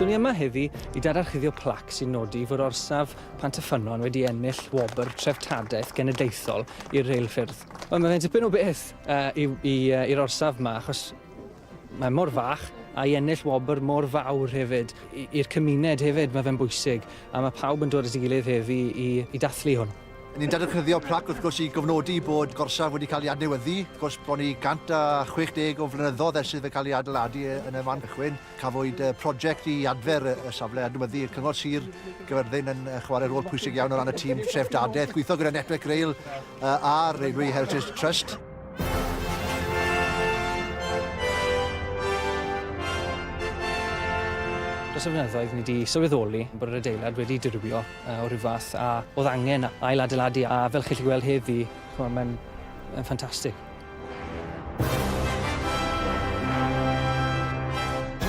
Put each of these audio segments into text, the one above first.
So ni yma heddi I dadarchuddio plac sy'n nodi fod Gorsaf Pantyffynnon wedi ennill Gwobr Treftadaeth genedlaethol i'r reilffyrdd. Mae fe'n dipyn o beth i'r orsaf yma, achos mae mor fach a I ennill wobr mor fawr hefyd. I'r cymuned hefyd mae fe'n bwysig, a mae pawb yn dod at ei gilydd heddi I dathlu hwn. Ni'n dadarchuddio plac wrth gwrs I gofnodi bod Gorsaf wedi cael ei adnewyddu. Wrth gwrs bod ni 160 o flynyddoedd ers iddo fe cael ei adeiladu yn y man cychwyn. Cafwyd prosiect I adfer y safle adnewyddu. Cyngor Sir Gyfyrddin yn chwarae rôl pwysig iawn o ran y tîm Treftadaeth. Gweithio gyda Network Rail a Railway Heritage Trust. Dros y flynyddoedd ni wedi sylweddoli bod yr adeilad wedi dirwio o ryw fath a oedd angen ail-adeiladu a fel chi'n gweld heddi, mae'n ffantastig.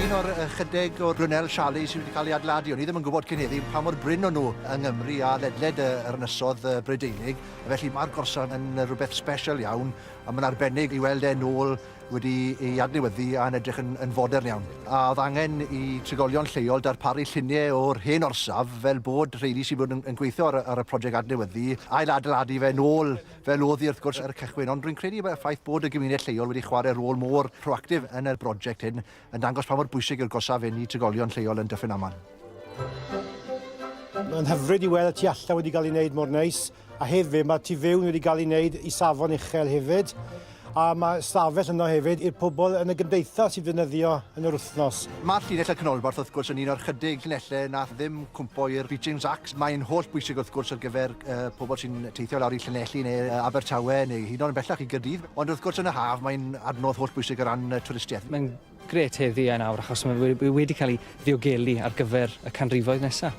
Un o'r chydig o'r blynel sialu sydd wedi cael ei adeiladu, o'n I ddim yn gwybod cyn heddi pa mor bryn o'n nhw yng Nghymru a ledled yr ynysodd Brydeinig. Felly mae'r gorsaf yn rhywbeth special iawn a mae'n arbennig I weld e'n ôl wedi ei adnewyddu a'n edrych yn fodern iawn. A oedd angen I trigolion lleol darparu lluniau o'r hen orsaf fel bod rheini sydd bod yn gweithio ar y prosiect adnewyddu, ail-adeiladu fe nôl fel oedd I wrth gwrs ar y cychwyn. Ond rwy'n credu y ffaith bod y gymuned lleol wedi chwarae rôl mor proactif yn y prosiect hyn yn dangos pa mor bwysig yw'r gorsaf hyn I trigolion lleol yn Dyffryn Aman. Mae'n hyfryd I weld y tu allan wedi cael ei wneud mor neis, a hefyd mae tu fewn wedi cael ei wneud I safon uchel hefyd. A mae stafell yno hefyd i'r pobl yn y gymdeithas sy'n defnyddio yn yr wythnos. Mae'r llinell y canolbarth wrth gwrs yn un o'r chydig llinellau nath ddim cwmpo i'r Beachings Acts. Mae'n holl bwysig wrth gwrs ar gyfer pobl sy'n teithio lawr I Llanelli neu Abertawe neu hyd yn oed yn bellach I Gaerdydd. Ond wrth gwrs yn y haf mae'n adnodd holl bwysig o ran twristiaeth. Mae'n gret heddi a nawr achos mae wedi cael ei ddiogelu ar gyfer y canrifoedd nesaf.